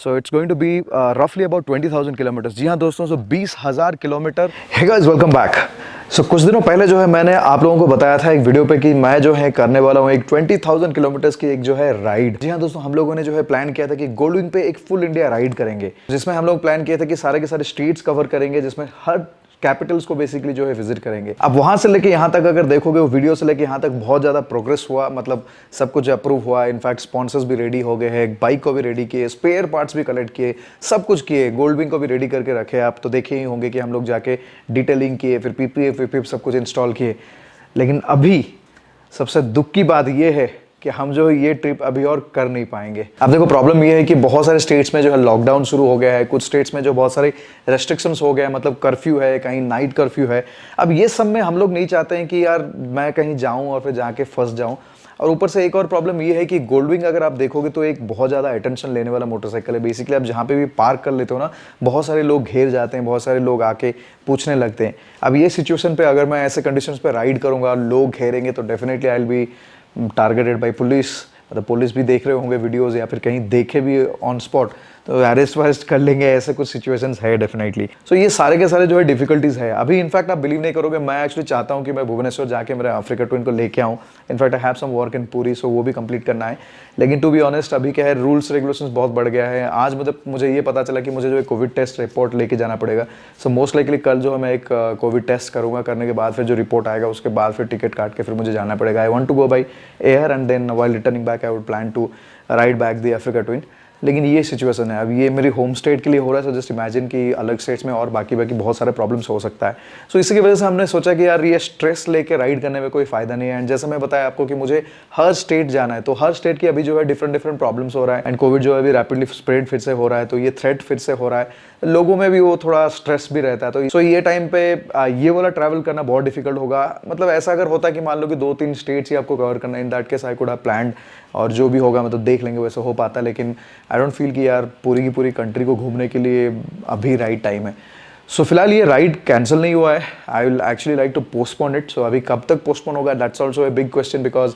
So it's going to be रफली about 20,000 kilometres. जी हाँ दोस्तों, so 20,000 kilometre. Hey guys, welcome back. So कुछ दिनों पहले जो है मैंने आप लोगों को बताया था एक वीडियो पे कि मैं जो है करने वाला हूँ एक 20,000 किलोमीटर्स की एक जो है राइड। जी हाँ दोस्तों, हम लोगों ने जो है प्लान किया था कि गोल्डविन पे एक फुल इंडिया राइड करेंगे, जिसमें हम लोग प्लान किए थे कि सारे के सारे स्टेट्स कवर करेंगे, जिसमें हर कैपिटल्स को बेसिकली जो है विजिट करेंगे। अब वहां से लेके यहाँ तक अगर देखोगे, वो वीडियो से लेके यहाँ तक बहुत ज़्यादा प्रोग्रेस हुआ, मतलब सब कुछ अप्रूव हुआ। इनफैक्ट स्पॉन्सर्स भी रेडी हो गए हैं, बाइक को भी रेडी किए, स्पेयर पार्ट्स भी कलेक्ट किए, सब कुछ किए, गोल्डविन को भी रेडी करके रखे। आप तो देखे ही होंगे कि हम लोग जाके डिटेलिंग किए, फिर पीपीएफ सब कुछ इंस्टॉल किए। लेकिन अभी सबसे दुख की बात यह है कि हम जो ये ट्रिप अभी और कर नहीं पाएंगे। अब देखो, प्रॉब्लम ये है कि बहुत सारे स्टेट्स में जो है लॉकडाउन शुरू हो गया है, कुछ स्टेट्स में जो बहुत सारे रेस्ट्रिक्शंस हो गए हैं, मतलब कर्फ्यू है, कहीं नाइट कर्फ्यू है। अब ये सब में हम लोग नहीं चाहते हैं कि यार मैं कहीं जाऊं और फिर जाके फंस जाऊं। और ऊपर से एक और प्रॉब्लम ये है कि गोल्डविन अगर आप देखोगे तो एक बहुत ज़्यादा अटेंशन लेने वाला मोटरसाइकिल है। बेसिकली आप जहाँ पे भी पार्क कर लेते हो ना, बहुत सारे लोग घेर जाते हैं, बहुत सारे लोग आके पूछने लगते हैं। अब ये सिचुएशन पे अगर मैं ऐसे कंडीशंस पे राइड करूँगा, लोग घेरेंगे, तो definitely I will be targeted by police. मतलब पुलिस भी देख रहे होंगे वीडियोस, या फिर कहीं देखे भी ऑन स्पॉट तो अरेस्ट वरेस्ट कर लेंगे, ऐसे कुछ सिचुएशंस है डेफिनेटली। सो ये सारे के सारे जो है डिफिकल्टीज है। अभी इनफैक्ट आप बिलीव नहीं करोगे, मैं एक्चुअली चाहता हूँ कि मैं भुवनेश्वर जाके मेरे अफ्रीका ट्विन को लेके आऊँ। In fact I have some work in Puri, so वो भी कंप्लीट करना है। लेकिन टू बी ऑनेस्ट, अभी क्या है, रूल्स रेगुलेशंस बहुत बढ़ गया है। आज मतलब मुझे ये पता चला कि मुझे जो है कोविड टेस्ट रिपोर्ट लेके जाना पड़ेगा। सो मोस्ट लाइकली कल जो है मैं एक कोविड टेस्ट करूँगा, करने के बाद फिर जो रिपोर्ट आएगा उसके बाद फिर टिकट काट के फिर मुझे जाना पड़ेगा। I want to go by air and then while returning back I would plan to ride back the Africa twin. लेकिन ये सिचुएशन है, अब ये मेरी होम स्टेट के लिए हो रहा है। सो जस्ट इमेजिन कि अलग स्टेट्स में और बाकी बहुत सारे प्रॉब्लम्स हो सकता है। सो इसी की वजह से हमने सोचा कि यार ये स्ट्रेस लेके राइड करने में कोई फायदा नहीं है। एंड जैसे मैं बताया आपको कि मुझे हर स्टेट जाना है, तो हर स्टेट की अभी जो है डिफरेंट प्रॉब्लम्स हो रहा है। एंड कोविड जो है अभी रैपिडली स्प्रेड फिर से हो रहा है, तो ये थ्रेट फिर से हो रहा है, लोगों में भी वो थोड़ा स्ट्रेस भी रहता है। तो ये टाइम पे ये वाला ट्रैवल करना बहुत डिफिकल्ट होगा। मतलब ऐसा अगर होता कि मान लो कि 2-3 स्टेट्स ही आपको कवर करना, इन that case I could have planned, और जो भी होगा मतलब देख लेंगे, वैसे हो पाता। लेकिन आई डोंट फील कि यार पूरी की पूरी कंट्री को घूमने के लिए अभी राइट टाइम है। सो फिलहाल ये राइड कैंसिल नहीं हुआ है। I will actually like to postpone it. So अभी कब तक पोस्टपोन होगा, that's also a big question, because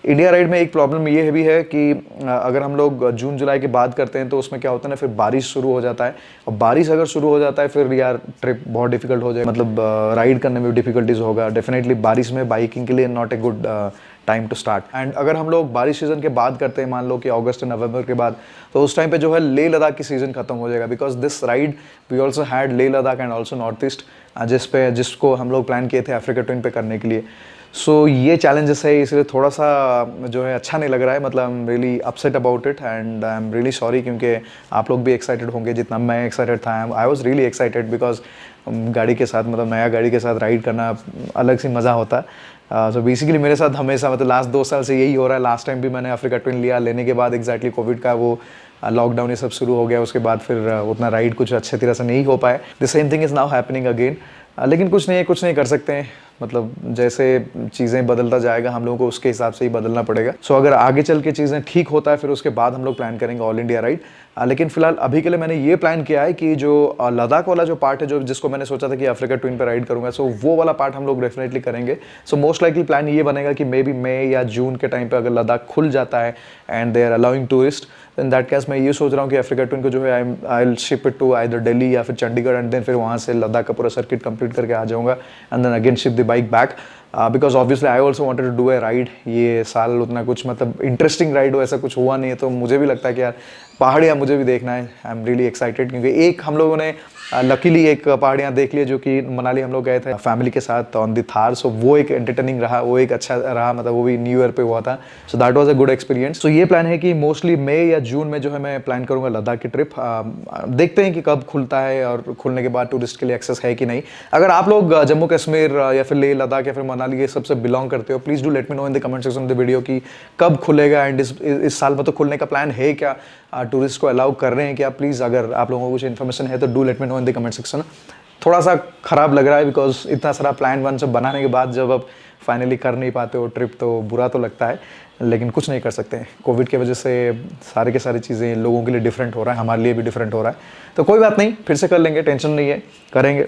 India ride में एक प्रॉब्लम ये भी है कि अगर हम लोग जून जुलाई की बात करते हैं तो उसमें क्या होता है ना, फिर बारिश शुरू हो जाता है। और बारिश अगर शुरू हो जाता है फिर यार ट्रिप बहुत डिफिकल्ट हो जाए, मतलब राइड करने में डिफिकल्टीज होगा डेफिनेटली। बारिश में बाइकिंग के लिए not a good time to start. And अगर हम लोग बारिश सीजन के बाद करते हैं, मान लो कि अगस्त नवंबर के बाद, तो उस टाइम पे जो है लेह लद्दाख की सीजन खत्म हो जाएगा। Because this ride we also had Leh Ladakh and also north east, जिसको हम लोग प्लान किए थे अफ्रीका ट्विन पे करने के लिए। सो ये चैलेंजेस है, इसलिए थोड़ा सा जो है अच्छा नहीं लग रहा है। मतलब I am really upset about it and I am really sorry, क्योंकि आप लोग भी एक्साइटेड होंगे जितना मैं एक्साइटेड था। I was really excited because गाड़ी के साथ, मतलब नया गाड़ी के साथ राइड करना अलग सी मज़ा होता है। सो बेसिकली मेरे साथ हमेशा, मतलब लास्ट 2 साल से यही हो रहा है। लास्ट टाइम भी मैंने अफ्रीका ट्विन लिया, लेने के बाद एग्जैक्टली कोविड का वो लॉकडाउन ये सब शुरू हो गया, उसके बाद फिर उतना राइड कुछ अच्छे तरह से नहीं हो पाए। The same thing is now happening again. लेकिन कुछ नहीं कर सकते हैं, मतलब जैसे चीज़ें बदलता जाएगा हम लोगों को उसके हिसाब से ही बदलना पड़ेगा। सो अगर आगे चल के चीज़ें ठीक होता है फिर उसके बाद हम लोग प्लान करेंगे ऑल इंडिया राइड। लेकिन फिलहाल अभी के लिए मैंने ये प्लान किया है कि जो लद्दाख वाला जो पार्ट है, जो जिसको मैंने सोचा था कि अफ्रीका ट्विन पे राइड करूंगा, सो वो वाला पार्ट हम लोग डेफिनेटली करेंगे। सो मोस्ट लाइकली प्लान ये बनेगा कि मे बी मई या जून के टाइम पे अगर लद्दाख खुल जाता है and they are allowing tourist, in that case मैं ये सोच रहा हूँ कि अफ्रीका ट्विन को जो है I will ship it to either Delhi या फिर चंडीगढ़, एंड देन फिर वहाँ से लद्दाख का पूरा सर्किट कंप्लीट करके आ जाऊँगा and then again ship the bike back. Because obviously I also wanted to do a ride. ये साल उतना कुछ मतलब इंटरेस्टिंग राइड हो ऐसा कुछ हुआ नहीं है, तो मुझे भी लगता है कि यार पहाड़ियाँ मुझे भी देखना है। आई एम रियली एक्साइटेड, क्योंकि एक हम लोगों ने लकीली एक पहाड़ियाँ देख लिया, जो कि मनाली हम लोग गए थे फैमिली के साथ ऑन द थार। सो वो एक एंटरटेनिंग रहा, वो एक अच्छा रहा, मतलब वो भी न्यू ईयर पे हुआ था। So that was a good experience. So ये प्लान है कि मोस्टली मई या जून में जो है मैं प्लान करूँगा लद्दाख की ट्रिप। देखते हैं कि कब खुलता है और खुलने के बाद टूरिस्ट के लिए एक्सेस है कि नहीं। अगर आप लोग जम्मू कश्मीर या फिर लेह लद्दाख या फिर मनाली ये सबसे बिलोंग करते हो, please do let me know in the comment section of the video कि कब खुलेगा एंड इस साल में तो खुलने का प्लान है क्या, टूरिस्ट को अलाउ कर रहे हैं क्या। प्लीज़ अगर आप लोगों को कुछ इन्फॉर्मेशन है तो do let me know in the comment section. थोड़ा सा ख़राब लग रहा है बिकॉज इतना सारा प्लान वन सब बनाने के बाद जब आप फाइनली कर नहीं पाते हो ट्रिप, तो बुरा तो लगता है, लेकिन कुछ नहीं कर सकते हैं। कोविड की वजह से सारे के सारी चीज़ें लोगों के लिए डिफरेंट हो रहा है, हमारे लिए भी डिफरेंट हो रहा है। तो कोई बात नहीं, फिर से कर लेंगे, टेंशन नहीं है, करेंगे।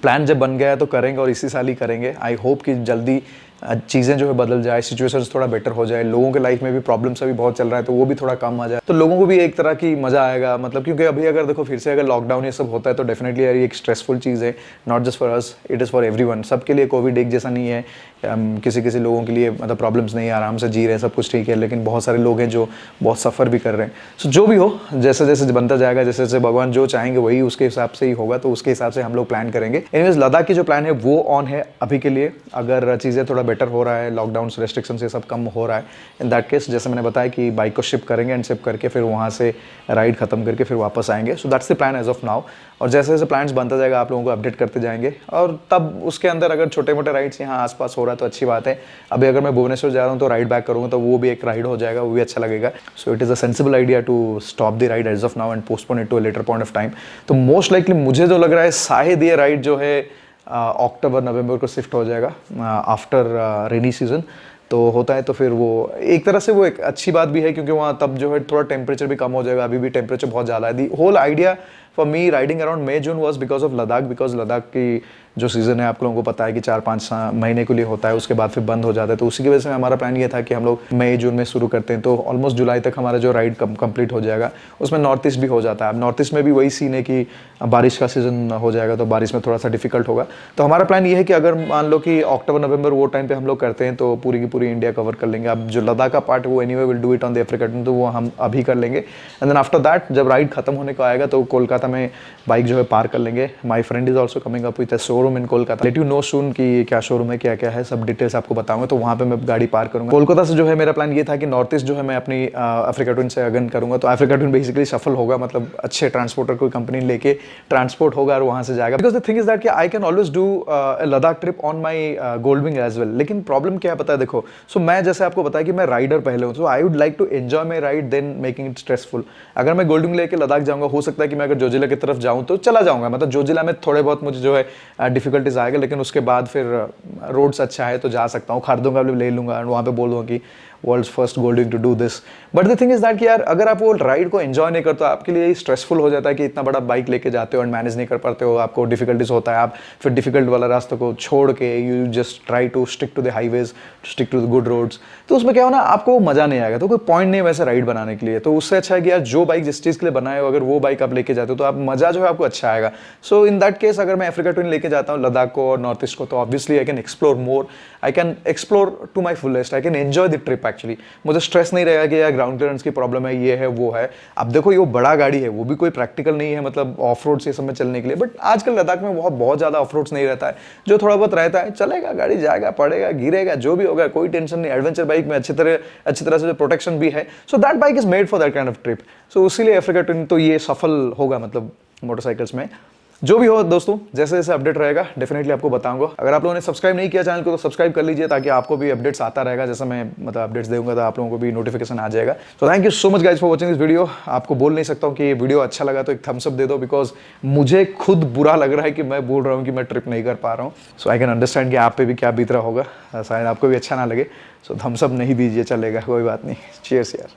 प्लान जब बन गया है तो करेंगे और इसी साल ही करेंगे। आई होप कि जल्दी चीज़ें जो है बदल जाए, सिचुएशंस थोड़ा बेटर हो जाए, लोगों के लाइफ में भी प्रॉब्लम्स अभी बहुत चल रहा है तो वो भी थोड़ा कम आ जाए, तो लोगों को भी एक तरह की मज़ा आएगा। मतलब क्योंकि अभी अगर देखो फिर से अगर लॉकडाउन ये सब होता है तो डेफिनेटली यार ये एक स्ट्रेसफुल चीज़ है, not just for us, it is for everyone. सबके लिए कोविड एक जैसा नहीं है, किसी किसी लोगों के लिए मतलब प्रॉब्लम्स नहीं है, आराम से जी रहे हैं, सब कुछ ठीक है, लेकिन बहुत सारे लोग हैं जो बहुत सफ़र भी कर रहे हैं। सो जो भी हो, जैसे जैसे बनता जाएगा, जैसे जैसे भगवान जो चाहेंगे वही उसके हिसाब से ही होगा, तो उसके हिसाब से हम लोग प्लान करेंगे। एनीवेज, लद्दाख की जो प्लान है वो ऑन है अभी के लिए। अगर चीज़ें थोड़ा बेटर हो रहा है, लॉकडाउन रेस्ट्रिक्शन से सब कम हो रहा है, इन दैट केस जैसे मैंने बताया कि बाइक को शिप करेंगे एंड शिप करके फिर वहाँ से राइड खत्म करके फिर वापस आएंगे। So that's the plan as of now. और जैसे जैसे प्लान्स बनता जाएगा आप लोगों को अपडेट करते जाएंगे, और तब उसके अंदर अगर छोटे मोटे राइड्स यहाँ आसपास हो रहा है तो अच्छी बात है। अभी अगर मैं भुवनेश्वर जा रहा हूँ तो राइड बैक करूँगा तो वो भी एक राइड हो जाएगा, वो भी अच्छा लगेगा। So it is a sensible idea to stop the ride as of now and postpone it to a later point of time. तो मोस्ट लाइकली मुझे जो लग रहा है शायद ये राइड जो है अक्टूबर नवंबर को शिफ्ट हो जाएगा आफ्टर रेनी सीजन। तो होता है तो फिर वो एक तरह से वो एक अच्छी बात भी है, क्योंकि वहाँ तब जो है थोड़ा टेम्परेचर भी कम हो जाएगा। अभी भी टेम्परेचर बहुत ज़्यादा है। The whole idea for me riding around May June was because of Ladakh, because Ladakh की जो सीज़न है आप लोगों को पता है कि 4-5 महीने के लिए होता है, उसके बाद फिर बंद हो जाता है। तो उसी की वजह से हमारा प्लान ये था कि हम लोग मई जून में शुरू करते हैं, तो ऑलमोस्ट जुलाई तक हमारा जो राइड कंप्लीट हो जाएगा। उसमें नॉर्थ ईस्ट भी हो जाता है। अब नॉर्थ ईस्ट में भी वही सीन है कि बारिश का सीज़न हो जाएगा, तो बारिश में थोड़ा सा डिफिकल्ट होगा। तो हमारा प्लान ये है कि अगर मान लो कि अक्टूबर नवंबर वो टाइम पे हम लोग करते हैं तो पूरी की पूरी इंडिया कवर कर लेंगे। अब जो लद्दाख का पार्ट वो anyway will do it on the Africa tour, तो वो हम अभी कर लेंगे। एंड देन आफ्टर दैट जब राइड खत्म होने को आएगा तो कोलकाता में बाइक जो है पार कर लेंगे। My friend is also coming up with a showroom in Kolkata. Let you know soon कि क्या शोरूम है, क्या क्या है, सब डिटेल्स आपको बताऊंगा। तो वहाँ पे मैं गाड़ी पार करूंगा। कोलकाता से जो है मेरा प्लान ये था कि नॉर्थ ईस्ट जो है मैं अपनी अफ्रीका टूर से अगन करूंगा। तो अफ्रीका टूर बेसिकली सफल होगा, मतलब अच्छे ट्रांसपोर्टर कोई कंपनी लेके ट्रांसपोर्ट होगा और वहाँ से जाएगा। Because the thing is that कि I can always do Ladakh trip on my Gold Wing as well. लेकिन प्रॉब्लम क्या पता है, देखो सो मैं जैसे आपको बताया कि मैं राइडर पहले हूँ, तो I would like to enjoy my ride then making it stressful. अगर मैं गोल्ड विंग लेके लद्दाख जाऊंगा, हो सकता है कि मैं अगर जोजिला की तरफ जाऊँ तो चला जाऊंगा, मतलब जोजिला में थोड़े बहुत मुझे जो है डिफिकल्टीज आएगा, लेकिन उसके बाद फिर रोड्स अच्छा है तो जा सकता हूँ, खरीदूंगा ले लूंगा, वहाँ पे बोल दूंगा कि world's first Gold Wing to do this. But the thing is that कि यार अगर आप वो राइड को एंजॉय नहीं करते, आपके लिए स्ट्रेसफुल हो जाता है कि इतना बड़ा बाइक लेके जाते हो और मैनेज नहीं कर पाते हो, आपको डिफिकल्टीज होता है, आप फिर डिफिकल्ट वाला रास्ते को छोड़ के you just try to stick to the highways, stick to the good roads, तो उसमें क्या हो ना, आपको मजा नहीं आएगा, तो कोई पॉइंट नहीं है वैसे राइड बनाने के लिए। तो उससे अच्छा है कि यार जो बाइक जिस चीज़ के लिए बनाए हो, अगर वो बाइक आप लेके जाते हो तो आप मजा जो है आपको अच्छा आएगा। सो इन दैट केस अगर मैं अफ्रीका टूर लेके जाता हूँ लद्दाख को और नॉर्थ ईस्ट को, तो obviously I can explore more, I can explore to my fullest, I can enjoy the trip actually. मुझे स्ट्रेस नहीं रहेगा कि यार ग्राउंड क्लियरेंस की प्रॉब्लम है, ये है वो है। अब देखो ये बड़ा गाड़ी है, वो भी कोई प्रैक्टिकल नहीं है, मतलब ऑफ रोड से सब में चलने के लिए। बट आजकल लद्दाख में बहुत ज़्यादा ऑफ रोड्स नहीं रहता है, जो थोड़ा बहुत रहता है चलेगा, गाड़ी जाएगा, पड़ेगा, गिरेगा, जो भी होगा कोई टेंशन नहीं। एडवेंचर बाइक में अच्छी तरह से प्रोटेक्शन भी है। So that bike is made for that kind of trip. So इसीलिए अफ्रीका टूर तो ये सफल होगा, मतलब मोटरसाइकिल्स में। जो भी हो दोस्तों, जैसे जैसे अपडेट रहेगा डेफिनेटली आपको बताऊंगा। अगर आप लोगों ने सब्सक्राइब नहीं किया चैनल को तो सब्सक्राइब कर लीजिए, ताकि आपको भी अपडेट्स आता रहेगा। जैसे मैं मतलब अपडेट्स दूंगा तो आप लोगों को भी नोटिफिकेशन आ जाएगा। So thank you so much guys for watching this video. आपको बोल नहीं सकता हूँ कि ये वीडियो अच्छा लगा तो एक थम्स अप दे दो, बिकॉज मुझे खुद बुरा लग रहा है कि मैं बोल रहा हूँ कि मैं ट्रिप नहीं कर पा रहा हूँ। सो आई कैन अंडरस्टैंड कि आप पे भी क्या बीत रहा होगा, शायद आपको भी अच्छा ना लगे। सो थम्स अप नहीं दीजिए, चलेगा, कोई बात नहीं। चीयर्स यार।